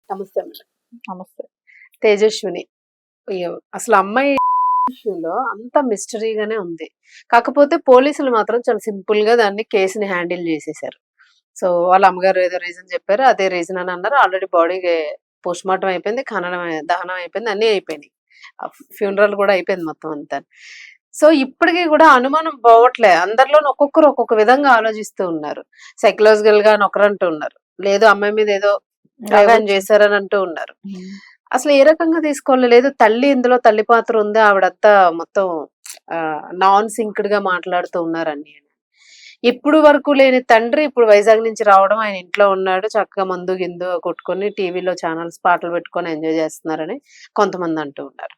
నమస్తే మేడం. నమస్తే. తేజస్విని. అయ్యో! అసలు అమ్మాయి విషయంలో అంత మిస్టరీగానే ఉంది. కాకపోతే పోలీసులు మాత్రం చాలా సింపుల్‌గా దాన్ని కేస్‌ని హ్యాండిల్ చేసేసారు. సో, వాళ్ళ అమ్మగారు ఏదో రీజన్ చెప్పారు. అదే రీజన్ అని అన్నారు. ఆల్రెడీ బాడీ పోస్ట్‌మార్టం అయిపోయింది. దహనం అయిపోయింది. అన్నీ అయిపోయినాయి. ఫ్యూనరల్ కూడా అయిపోయింది మొత్తం అంతా. సో, ఇప్పటికి కూడా అనుమానం పోవట్లే. అందరిలోను ఒక్కొక్కరు ఒక్కొక్క విధంగా ఆలోచిస్తూ ఉన్నారు. సైకలాజికల్‌గా అని ఒకరంటూ ఉన్నారు. లేదు అమ్మాయి మీద ఏదో ప్రయోగం చేశారని అంటూ ఉన్నారు. అసలు ఏ రకంగా తీసుకోవాలి? లేదు తల్లి ఇందులో తల్లి పాత్ర ఉంది. ఆవిడంతా మొత్తం నాన్ సింక్డ్ గా మాట్లాడుతూ ఉన్నారని. ఇప్పుడు వరకు లేని తండ్రి ఇప్పుడు వైజాగ్ నుంచి రావడం, ఆయన ఇంట్లో ఉన్నాడు. చక్కగా మందు గిందు కొట్టుకొని టీవీలో ఛానల్స్ పాటలు పెట్టుకొని ఎంజాయ్ చేస్తున్నారని కొంతమంది అంటూ ఉన్నారు.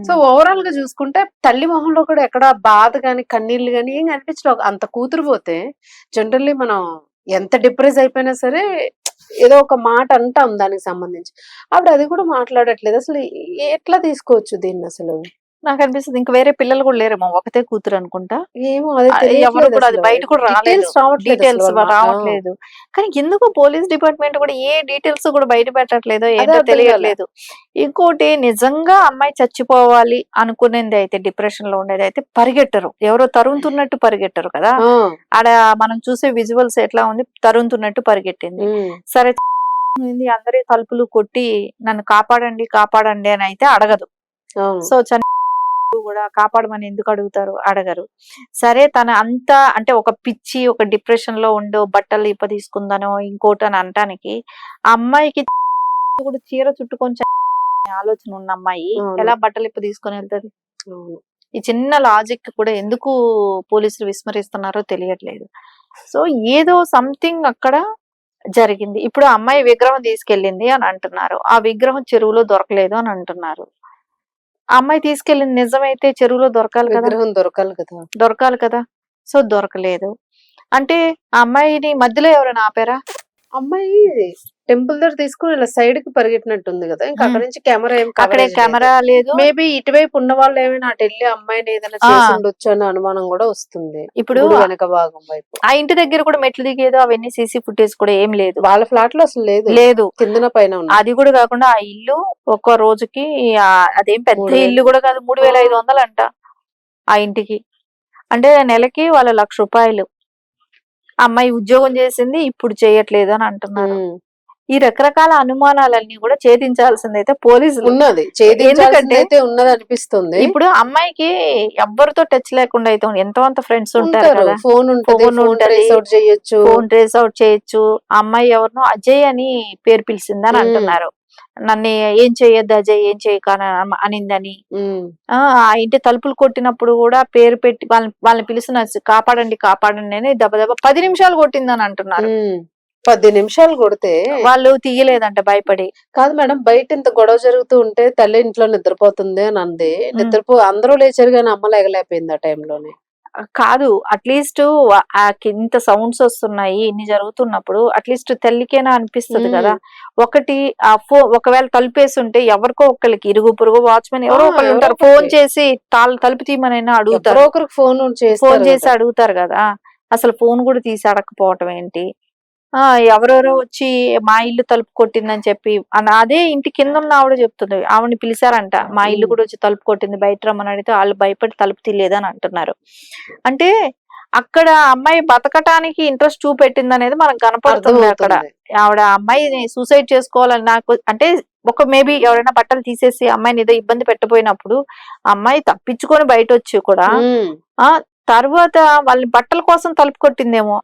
సో ఓవరాల్ గా చూసుకుంటే తల్లి మొహంలో కూడా ఎక్కడ బాధ గాని కన్నీళ్లు గాని ఏం కనిపించలేదు. అంత కూతురు పోతే జనరల్లీ మనం ఎంత డిప్రెస్ అయిపోయినా సరే ఏదో ఒక మాట అంటాం దానికి సంబంధించి. ఆవిడ అది కూడా మాట్లాడట్లేదు. అసలు ఎట్లా తీసుకోవచ్చు దీన్ని అసలు? నాకు అనిపిస్తుంది ఇంక వేరే పిల్లలు కూడా లేరేమో, ఒకతే కూతురు అనుకుంటా. ఏమో అది ఎవరు తెలియట్లేదు కూడా అది అసలు. బయట కూడా రాలేదు, డీటెయిల్స్ రావట్లేదు డీటెయిల్స్ అసలు వాళ్ళ రావట్లేదు. కానీ ఎందుకు పోలీస్ డిపార్ట్మెంట్ కూడా ఏ డీటెయిల్స్ కూడా బయట పెట్టట్లేదో అదే ఏంటో అర్థం కాలే. తెలియట్లేదు. ఇంకోటి, నిజంగా అమ్మాయి చచ్చిపోవాలి అనుకునేది అయితే, డిప్రెషన్ లో ఉండేది అయితే పరిగెట్టరు, ఎవరో తరుముతున్నట్టు పరిగెట్టరు కదా. ఆ, ఆడ మనం చూసే విజువల్స్ ఎట్లా ఉంది, తరుముతున్నట్టు పరిగెట్టింది. సరే అందరి తలుపులు కొట్టి నన్ను కాపాడండి కాపాడండి అని అయితే అడగదు. అవును. సో కూడా కాపాడమని ఎందుకు అడుగుతారు, అడగరు. సరే తన అంతా అంటే ఒక పిచ్చి, ఒక డిప్రెషన్ లో ఉండు, బట్టలు ఇప్ప తీసుకుందనో ఇంకోటి అని అనటానికి, ఆ అమ్మాయికి కూడా చీర చుట్టుకొని ఆలోచన ఉన్న అమ్మాయి అవును. ఎలా బట్టలు ఇప్ప తీసుకొని వెళ్తది? అవును. ఈ చిన్న లాజిక్ కూడా ఎందుకు పోలీసులు విస్మరిస్తున్నారో తెలియట్లేదు. సో ఏదో సంథింగ్ అక్కడ జరిగింది. ఇప్పుడు ఆ అమ్మాయి విగ్రహం తీసుకెళ్ళింది అని అంటున్నారు, ఆ విగ్రహం చెరువులో దొరకలేదు అని అంటున్నారు. ఆ అమ్మాయి తీసుకెళ్ళింది నిజమైతే చెరువులో దొరకాలి కదా, విగ్రహం దొరకాలి కదా. దొరకాలి కదా. సో దొరకలేదు అంటే ఆ అమ్మాయిని మధ్యలో ఎవరైనా ఆపారా? అమ్మాయి టెంపుల్ దగ్గర తీసుకుని ఇలా సైడ్ కి పరిగెట్టినట్టుంది కదా. ఇంకా అక్కడ నుంచి కెమెరా ఏం అక్కడే కెమెరా లేదు. మేబీ ఇటువైపు ఉన్న వాళ్ళు ఏమైనా అటు వెళ్ళి అమ్మాయిని ఏదైనా చేసి ఉండొచ్చు అనే అనుమానం కూడా వస్తుంది. ఇప్పుడు గుడి వెనక భాగం వైపు ఆ ఇంటి దగ్గర కూడా మెట్లు దిగేదో అవన్నీ సీసీ ఫుటేజ్ కూడా ఏం లేదు. వాళ్ళ ఫ్లాట్ లో అసలు లేదు, లేదు. కిందన పైన ఉంది. అది కూడా కాకుండా ఆ ఇల్లు ఒక్క రోజుకి అదేం పెద్ద 3000 ఇల్లు కూడా కాదు, 3500 అంట ఆ ఇంటికి. అంటే నెలకి వాళ్ళ 1,00,000 రూపాయలు. అమ్మాయి ఉద్యోగం చేసింది, ఇప్పుడు చేయట్లేదు అని అంటున్నారు. ఈ రకరకాల అనుమానాలన్నీ కూడా ఛేదించాల్సిందైతే పోలీసులు ఉన్నది, ఎందుకంటే ఉన్నది అనిపిస్తుంది. ఇప్పుడు అమ్మాయికి ఎవ్వరితో టచ్ లేకుండా అయితే ఎంతో అంత ఫ్రెండ్స్ ఉంటారు కదా, ఫోన్ ఉంటది, ఫోన్ ట్రేస్ అవుట్ చేయొచ్చు, ఫోన్ ట్రేస్ అవుట్ చేయొచ్చు. అమ్మాయి ఎవరినో అజయ్ అని పేరు పిలిచిందని అంటున్నారు. నన్ను ఏం చెయ్యొద్దు అజయ్, ఏం చేయకని అనిందని. ఆ ఇంటి తలుపులు కొట్టినప్పుడు కూడా పేరు పెట్టి వాళ్ళని పిలిచిన కాపాడండి కాపాడండి అని దెబ్బ 10 నిమిషాలు కొట్టిందని అంటున్నారు. 10 నిమిషాలు కొడితే వాళ్ళు తీయలేదంట భయపడి. కాదు మేడం, బయట ఇంత గొడవ జరుగుతూ ఉంటే తల్లి ఇంట్లో నిద్రపోతుంది అని అంది. అందరూ లేచారు కానీ అమ్మ లేగలేకపోయింది ఆ టైంలోనే. కాదు, అట్లీస్ట్ ఇంత సౌండ్స్ వస్తున్నాయి, ఇన్ని జరుగుతున్నప్పుడు అట్లీస్ట్ తల్లికేనా అనిపిస్తుంది కదా. ఒకటి ఒకవేళ తలుపేసి ఉంటే ఎవరికో ఒకళ్ళకి, ఇరుగు పొరుగు వాచ్మెన్ ఎవరో ఒకళ్ళు ఉంటారు, ఫోన్ చేసి తలుపు తీయమనైనా అడుగుతారు, ఫోన్ చేసి అడుగుతారు కదా. అసలు ఫోన్ కూడా తీసి అడగకపోవటం ఏంటి? ఎవరెవరో వచ్చి మా ఇల్లు తలుపు కొట్టిందని చెప్పి, అదే ఇంటి కింద ఉన్న ఆవిడ చెప్తుంది, ఆవిడని పిలిచారంట, మా ఇల్లు కూడా వచ్చి తలుపు కొట్టింది బయట రమ్మని అడిగితే వాళ్ళు భయపడి తలుపు తీయలేదని అంటున్నారు. అంటే అక్కడ అమ్మాయి బతకటానికి ఇంట్రెస్ట్ చూపెట్టింది అనేది మనకు కనపడుతుంది. అక్కడ ఆవిడ అమ్మాయిని సూసైడ్ చేసుకోవాలని నాకు అంటే ఒక మేబీ ఎవరైనా బట్టలు తీసేసి అమ్మాయిని ఏదో ఇబ్బంది పెట్టబోయినప్పుడు అమ్మాయి తప్పించుకొని బయట వచ్చి కూడా తర్వాత వాళ్ళని బట్టల కోసం తలుపు కొట్టిందేమో,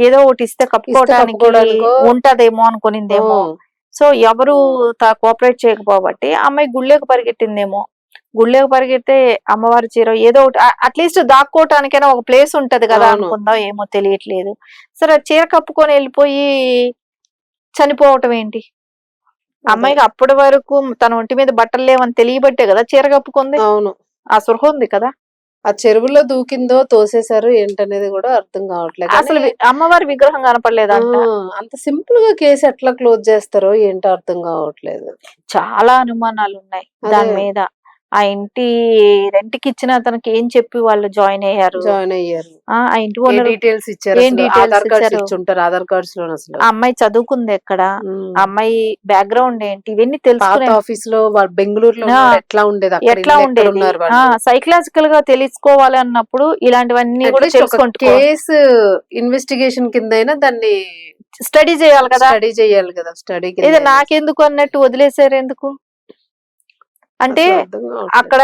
ఏదో ఒకటి ఇస్తే కప్పుకోవడానికి ఉంటదేమో అనుకునిందేమో. సో ఎవరు కోఆపరేట్ చేయకపోబట్టి అమ్మాయి గుళ్ళేకి పరిగెట్టిందేమో. గుళ్ళేకి పరిగెడితే అమ్మవారి చీర ఏదో ఒకటి అట్లీస్ట్ దాక్కోవటానికైనా ఒక ప్లేస్ ఉంటది కదా అనుకుందాం, ఏమో తెలియట్లేదు. సరే చీర కప్పుకొని వెళ్ళిపోయి చనిపోవటం ఏంటి? అమ్మాయికి అప్పటి వరకు తన ఒంటి మీద బట్టలు లేవని తెలియబట్టే కదా చీర కప్పుకుంది. అవును, ఆ సృహ ఉంది కదా. ఆ చెరువులో దూకిందో తోసేశారు ఏంటనేది కూడా అర్థం కావట్లేదు. అసలు అమ్మవారి విగ్రహం కనపడలేదంట. అంత సింపుల్ గా కేసు ఎట్లా క్లోజ్ చేస్తారో ఏంటో అర్థం కావట్లేదు. చాలా అనుమానాలు ఉన్నాయి దాని మీద. ఆ ఇంటి రెంట్ కి ఇచ్చిన అతనికి ఏం చెప్పి వాళ్ళు జాయిన్ అయ్యారు? జాయిన్ అయ్యారు. ఆ ఇంటి ఏ ఓనర్ డీటెయిల్స్ ఇచ్చారు ఏం అసలు? డీటెయిల్స్ ఆధార్ కార్డ్స్ ఇచ్చారు? ఇచ్చుంటారు. ఆధార్ కార్డ్స్ లో అసలు ఆ అమ్మాయి చదువుకుంది ఎక్కడ? ఆ అమ్మాయి బ్యాక్గ్రౌండ్ ఏంటి? ఇవన్నీ పాత తెలుసుకునే ఆఫీస్ లో వాళ్ళు బెంగళూరులో ఆ! ఉన్నప్పుడు ఎట్లా ఉండేది, అక్కడ ఎట్లా ఇల్లు ఎక్కడ ఉండేది? ఉన్నారు వాళ్ళు, సైకలాజికల్ గా తెలుసుకోవాలి అన్నప్పుడు ఇలాంటివన్నీ కూడా అట్లీస్ట్ ఒక తెలుసుకుంటూ కేసు ఇన్వెస్టిగేషన్ కింద అయినా దాన్ని స్టడీ చేయాలి కదా. స్టడీ చేయాలి కదా. స్టడీ కింద ఇది అయినా నాకెందుకు అన్నట్టు వదిలేసారు ఎందుకు? అంటే అసలు అర్థం కావట్లేదు. అక్కడ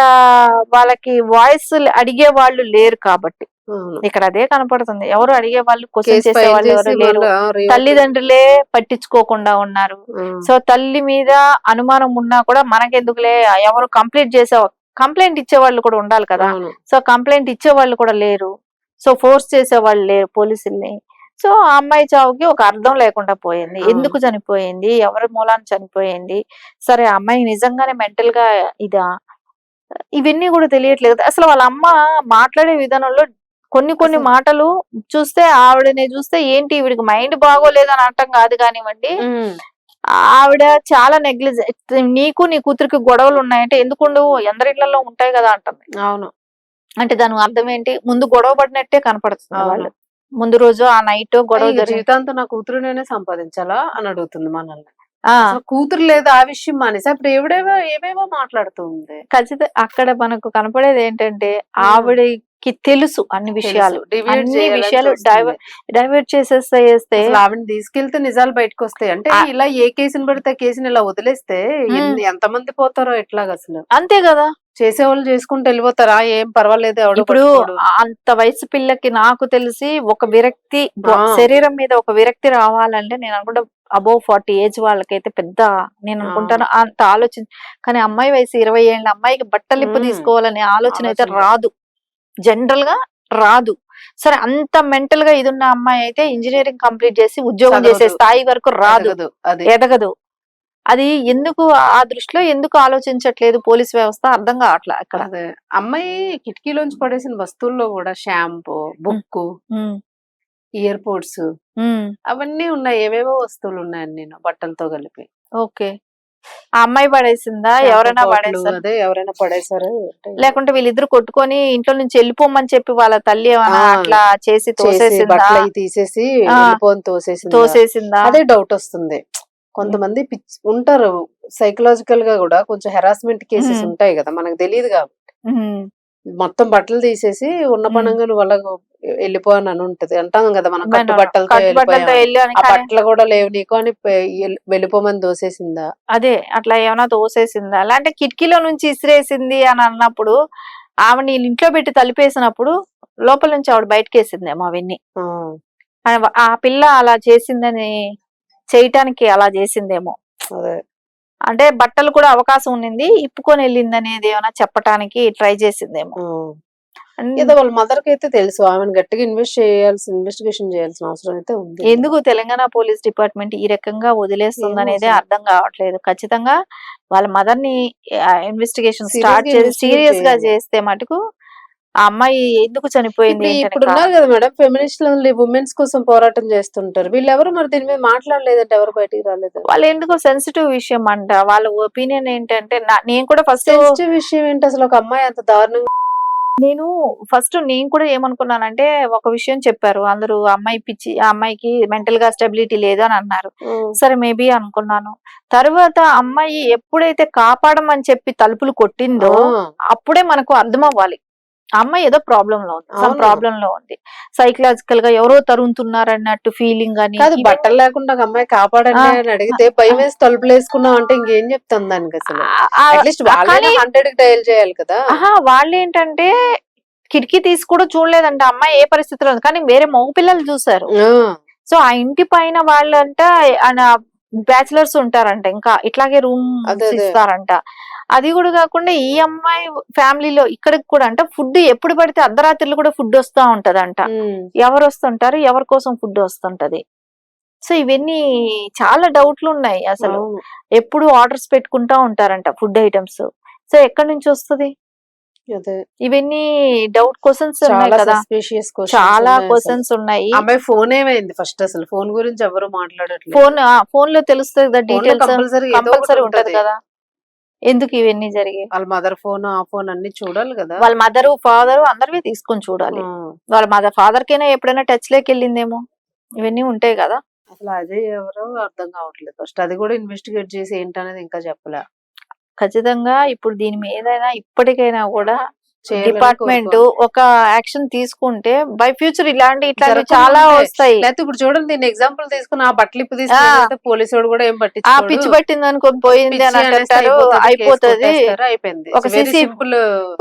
వాళ్ళకి వాయిస్ అడిగే వాళ్ళు లేరు కాబట్టి అవును. ఇక్కడ అదే కనపడుతుంది. ఎవరు అడిగే వాళ్ళు, క్వశ్చన్ కేసు చేసే ఫైల్ వాళ్ళు ఎవరు చేసి లేరు. మళ్ళీ reopen. తల్లిదండ్రులే పట్టించుకోకుండా ఉన్నారు. సో తల్లి మీద అనుమానం ఉన్నా కూడా మనకెందుకులే, ఎవరు కంప్లైంట్ ఇచ్చే వాళ్ళు కూడా ఉండాలి కదా. అవును. సో కంప్లైంట్ ఇచ్చే వాళ్ళు కూడా లేరు. సో ఫోర్స్ చేసే వాళ్ళు లేరు పోలీసుల్ని. సో ఆ అమ్మాయి చావుకి ఒక అర్థం లేకుండా పోయింది. అవును. ఎందుకు చనిపోయింది? ఎవరి మూలాన చనిపోయింది? సరే ఆ అమ్మాయి నిజంగానే మెంటల్ గా ఇదా? ఇవన్నీ కూడా తెలియట్లేదు. అసలు వాళ్ళ అమ్మ మాట్లాడే విధానంలో కొన్ని అసలు మాటలు చూస్తే, ఆవిడని చూస్తే ఏంటి ఈవిడికి మైండ్ బాగోలేదు అని అనటం కాదు కానివ్వండి, ఆవిడ చాలా నెగ్లిజెంట్. నీకు నీ కూతురికి గొడవలు ఉన్నాయంటే ఎందుకుండవు, అందరిళ్లలో ఉంటాయి కదా అంటుంది. అవును. అంటే దాని అర్థం ఏంటి? ముందు గొడవ పడినట్టే కనపడుతుంది అవును. వాళ్ళు. ముందు రోజు ఆ నైట్ గొడవ ఇక జరిగింది. జీవితాంతం నా కూతురు నేనే సంపాదించాలా అని అడుగుతుంది మనల్ని. ఆ అసలు కూతురు లేదు ఆ విషయం మానేసి అప్పుడు ఏవేవో మాట్లాడుతూ ఉంది. ఖచ్చితంగా అక్కడ మనకు కనపడేది ఏంటంటే ఆవిడకి తెలుసు అన్ని విషయాలు. డివైడ్ అన్ని చేయాలని విషయాలు చూస్తుంది. డైవర్ట్ చేసేస్తే అసలు ఆవిడని తీసుకెళ్తే నిజాలు బయటకు వస్తాయి. అంటే ఆ- ఇలా ఏ కేసుని పడితే ఆ కేసుని ఇలా వదిలేస్తే ఉమ్, ఎంతమంది పోతారో ఎట్లాగ అసలు. అంతే కదా. చేసేవాళ్ళు చేసుకుంటూ వెళ్ళిపోతారా, ఏం పర్వాలేదు ఎవడో ఇప్పుడు పట్టుకోడు. అంత వయసు పిల్లకి నాకు తెలిసి ఒక విరక్తి, ఆ, శరీరం మీద ఒక విరక్తి రావాలంటే నేను అనుకుంటా అబౌవ్ 40 ఏజ్ వాళ్ళకైతే పెద్ద, నేను అనుకుంటాను అంత ఆలోచన. కానీ అమ్మాయి వయసు 20 ఏళ్ళ అమ్మాయికి బట్టలు ఇప్పు తీసుకోవాలనే ఆలోచన అయితే ఆలోచన రాదు. జనరల్ గా రాదు. సరే అంత మెంటల్ గా ఇదున్న అమ్మాయి అయితే ఇంజనీరింగ్ కంప్లీట్ చేసి ఉద్యోగం చేసే చదవదు, స్థాయి వరకు రాదు, ఎదగదు. అది ఎదగదు. అది ఎందుకు ఆ దృష్టిలో ఎందుకు ఆలోచించట్లేదు పోలీస్ వ్యవస్థ అర్థం కావట్లే అక్కడ. అదే అమ్మాయి కిటికీలోంచి పడేసిన వస్తువుల్లో కూడా షాంపూ, బుక్, ఉమ్, ఇయర్ పోడ్స్ ఉమ్, అవన్నీ ఉన్నాయి. ఏవేవో వస్తువులు ఉన్నాయని నేను బట్టలతో కలిపి. ఓకే. ఆ అమ్మాయి పడేసిందా? షాంపూ ఎవరైనా బాటిల్ పడేసారు? అదే ఎవరైనా పడేసారు అంటే లేకుంటే వీళ్ళిద్దరు కొట్టుకొని ఇంట్లో నుంచి వెళ్ళిపోమని చెప్పి వాళ్ళ తల్లి ఏమైనా ఆ, అట్లా చేసి చేసి తోసేసిందా? బట్టలు అవి తీసేసి ఆ, వెళ్ళిపోని తోసేసిందా, తోసేసిందా? అదే డౌట్ వస్తుంది. కొంతమంది ఉంటారు సైకలాజికల్ గా కూడా కొంచెం హెరాస్మెంట్ కేసెస్ ఉమ్, ఉంటాయి కదా, మనకు తెలియదు కాబట్టి ఉమ్, మొత్తం బట్టలు తీసేసి ఉన్న ఉమ్. పనంగా నువ్వు అలా వెళ్ళిపోయాను అని ఉంటది. అంటాం కదా మనం కట్టు బట్టలతో కట్టుబట్టలతో వెళ్ళిపోయామని. వెళ్ళి అని. ఆ కానీ బట్టలు కూడా లేవు నీకు అని వెళ్ళిపోమని దోసేసిందా. అదే అట్లా ఏమైనా తోసేసిందా? అలాంటి కిటికీలో నుంచి ఇసిరేసింది అని అన్నప్పుడు ఆమెని ఇంట్లో పెట్టి తలిపేసినప్పుడు లోపల నుంచి ఆవిడ బయటకు వేసిందేమో అవన్నీ. ఆ, ఆ పిల్ల అలా చేసిందని చేయటానికి అలా చేసిందేమో. అదే అంటే బట్టలు కూడా అవకాశం ఉండింది, ఇప్పుకొని వెళ్ళింది అనేది ఏమైనా చెప్పటానికి ట్రై చేసిందేమో. ఆ. ఏదో వాళ్ళ మదర్ కి అయితే తెలుసు, ఆమెను గట్టిగా ఇన్వెస్టిగేషన్ చేయాల్సిన అవసరం అయితే ఉంది. ఎందుకు తెలంగాణ పోలీస్ డిపార్ట్మెంట్ ఈ రకంగా వదిలేస్తుంది అనేది ఏమో అర్థం కావట్లేదు. ఖచ్చితంగా వాళ్ళ మదర్ ని ఇన్వెస్టిగేషన్ సీరియస్ స్టార్ట్ గా చేసి ఇన్వెస్టిగేట్ సీరియస్ గా చేయాలి. చేస్తే మటుకు ఆ అమ్మాయి ఎందుకు చనిపోయింది ఇప్పుడు ఏంటనే ఇప్పుడు ఉన్నారు కదా మేడం ఫెమినిస్ట్ ఉమెన్స్ కోసం పోరాటం చేస్తుంటారు. వీళ్ళెవరు మరి దీని మీద మాట్లాడలేదంటే ఎవరు బయటికి రాలేదు. వాళ్ళు ఎందుకో సెన్సిటివ్ విషయం అంట. వాళ్ళ ఒపీనియన్ ఏంటంటే నేను కూడా సెన్సిటివ్ విషయం ఏంటి అసలు? ఒక అమ్మాయి అంత దారుణంగా నేను కూడా ఏమనుకున్నానంటే, ఒక విషయం చెప్పారు అందరూ, అమ్మాయి పిచ్చి, ఆ అమ్మాయికి మెంటల్ గా స్టెబిలిటీ లేదు అని అన్నారు. సరే మేబీ అనుకున్నాను. తర్వాత అమ్మాయి ఎప్పుడైతే కాపాడమని చెప్పి తలుపులు కొట్టిందో అప్పుడే మనకు అర్థం అవ్వాలి ఆ అమ్మాయి ఏదో ప్రాబ్లం లో ఉంది, సమ్ ప్రాబ్లం లో ఉంది. సైకలాజికల్ గా ఎవరో తరుముతున్నారు అన్నట్టు ఫీలింగ్ అని. కాదు, బట్టలు లేకుండా ఒక అమ్మాయి కాపాడండి అని అడిగితే భయం వేసి తలుపులు వేసుకున్నాం అంటే ఇంకేం చెప్తాం దానికి అసలు? అట్లీస్ట్ వాళ్ళైనా 100 డయల్ చేయాలి కదా. వాళ్ళేంటంటే కిటికీ తీసి కూడా చూడలేదంట అమ్మాయి ఏ పరిస్థితిలో ఉంది, కానీ వేరే మగపిల్లలు చూసారు. సో ఆ ఇంటి పైన వాళ్ళంట బ్యాచిలర్స్ ఉంటారంట, ఇంకా ఇట్లాగే రూమ్ ఇస్తారంట. అది కూడా కాకుండా ఈ అమ్మాయి ఫ్యామిలీలో ఇక్కడికి కూడా అంట ఫుడ్ ఎప్పుడు పడితే అర్ధరాత్రులు కూడా ఫుడ్ వస్తా ఉంటదంట. ఎవరు వస్తుంటారు, ఎవరి కోసం ఫుడ్ వస్తుంటది? సో ఇవన్నీ చాలా డౌట్లు ఉన్నాయి అసలు. ఎప్పుడు ఆర్డర్స్ పెట్టుకుంటా ఉంటారంట ఫుడ్ ఐటమ్స్. సో ఎక్కడి నుంచి వస్తుంది? ఇవన్నీ డౌట్ క్వశ్చన్స్ ఉన్నాయి కదా, చాలా క్వశ్చన్స్ ఉన్నాయి. అమ్మాయి ఫోన్ ఏమైంది ఫస్ట్? అసలు ఫోన్ గురించి ఎవరు మాట్లాడట్లేదు. ఫోన్ లో తెలుస్తుంది కదా డీటెయిల్స్, కంపల్సరీ ఉంటది కదా. ఎందుకు ఇవన్నీ జరిగాయి? వాళ్ళ మదర్ ఫోన్ ఆ ఫోన్ అన్ని చూడాలి కదా. వాళ్ళ మదరు ఫాదరు అందరివి తీసుకొని చూడాలి. వాళ్ళ ఫాదర్ కైనా ఎప్పుడైనా టచ్ లోకి వెళ్ళిందేమో, ఇవన్నీ ఉంటాయి కదా. అసలు అజయ్ ఎవరో అర్థం కావట్లేదు. ఫస్ట్ అది కూడా ఇన్వెస్టిగేట్ చేసి ఏంటనేది ఇంకా చెప్పలే. ఖచ్చితంగా ఇప్పుడు దీని మీదైనా ఇప్పటికైనా కూడా చేయాలని డిపార్ట్మెంట్ కోరుకోవాలి. ఒక యాక్షన్ తీసుకుంటే బై ఫ్యూచర్ ఇట్లాంటివి జరగకుండా చాలా ఉంటాయి. వస్తాయి. లేకపోతే ఇప్పుడు చూడండి, దీన్ని ఎగ్జాంపుల్ తీసుకుని ఆ బట్టలు ఇప్పు తీసుకుని పోలీసు వాడు కూడా ఏం ఆ పిచ్చి పట్టించుకోడు. పట్టింది అనుకో పోయింది పిచ్చి అని అనేస్తే అంటారు, కేసు అయిపోతుంది. కొట్టేస్తారు, అయిపోయింది. ఒక వెరీ సీసీ సింపుల్.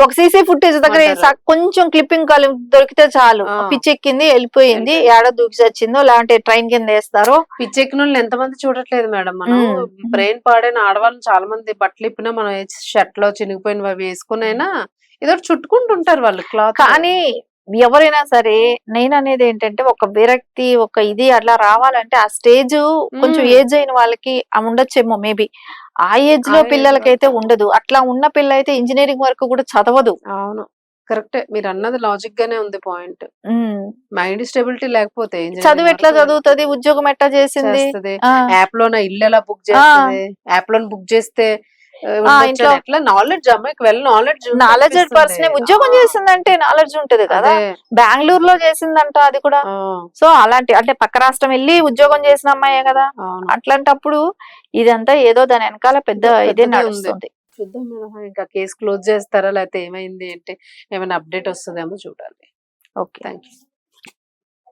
ఒక సీసీ ఫుటేజ్ దగ్గర అంటారు. కొంచెం క్లిప్పింగ్ కాలం దొరికితే చాలు, ఆ. పిచ్చెక్కింది వెళ్ళిపోయింది, వెళ్ళిపోయింది. ఏడో దూకి చచ్చిందో లేదంటే ట్రైన్ కింద వేస్తారో. పిచ్చెక్కిన వాళ్ళని ఎంతమంది చూడట్లేదు మేడం మనం. బ్రెయిన్ పాడైన ఆడవాళ్ళని చాలా మంది బట్టలు ఇప్పినా మనం షర్ట్ లో చినిగిపోయినవి అవి వేసుకునైనా ఏదో ఒకటి చుట్టుకుంటుంటారు వాళ్ళు క్లాత్. కానీ ఎవరైనా సరే నేను అనేది ఏంటంటే ఒక విరక్తి, ఒక ఇది అట్లా రావాలంటే ఆ స్టేజ్ కొంచెం ఏజ్ అయిన వాళ్ళకి ఉండొచ్చేమో మేబీ. ఆ ఏజ్ లో పిల్లలకైతే ఉండదు. అట్లా ఉన్న పిల్ల అయితే ఇంజనీరింగ్ వరకు కూడా చదవదు. అవును, కరెక్టే. మీరు అన్నది లాజిక్ గానే ఉంది పాయింట్. మైండ్ స్టెబిలిటీ లేకపోతే చదువు ఎట్లా చదువుతుంది, ఉద్యోగం ఎట్లా చేసింది, యాప్ లోన ఇల్లు ఎలా బుక్ చేస్తుంది, యాప్ లోన బుక్ చేస్తే ఇంట్లో ఎట్లా నాలెడ్జ్, అమ్మాయికి వెల్ నాలెడ్జ్ పర్సన్ ఉద్యోగం చేసిందంటే నాలెడ్జ్ ఉంటది కదా. బెంగళూరులో చేసిందంట అది కూడా. సో అలాంటి అంటే పక్క రాష్ట్రం వెళ్ళి ఉద్యోగం చేసిన అమ్మాయే కదా. అట్లాంటప్పుడు ఇదంతా ఏదో దాని వెనకాల పెద్ద ఇదే నడుస్తుంది. చూద్దాం మేడం, ఇంకా కేసు క్లోజ్ చేస్తారా లేకపోతే ఏమైంది అంటే ఏమైనా అప్డేట్ వస్తుందేమో చూడాలి. Okay, thank you.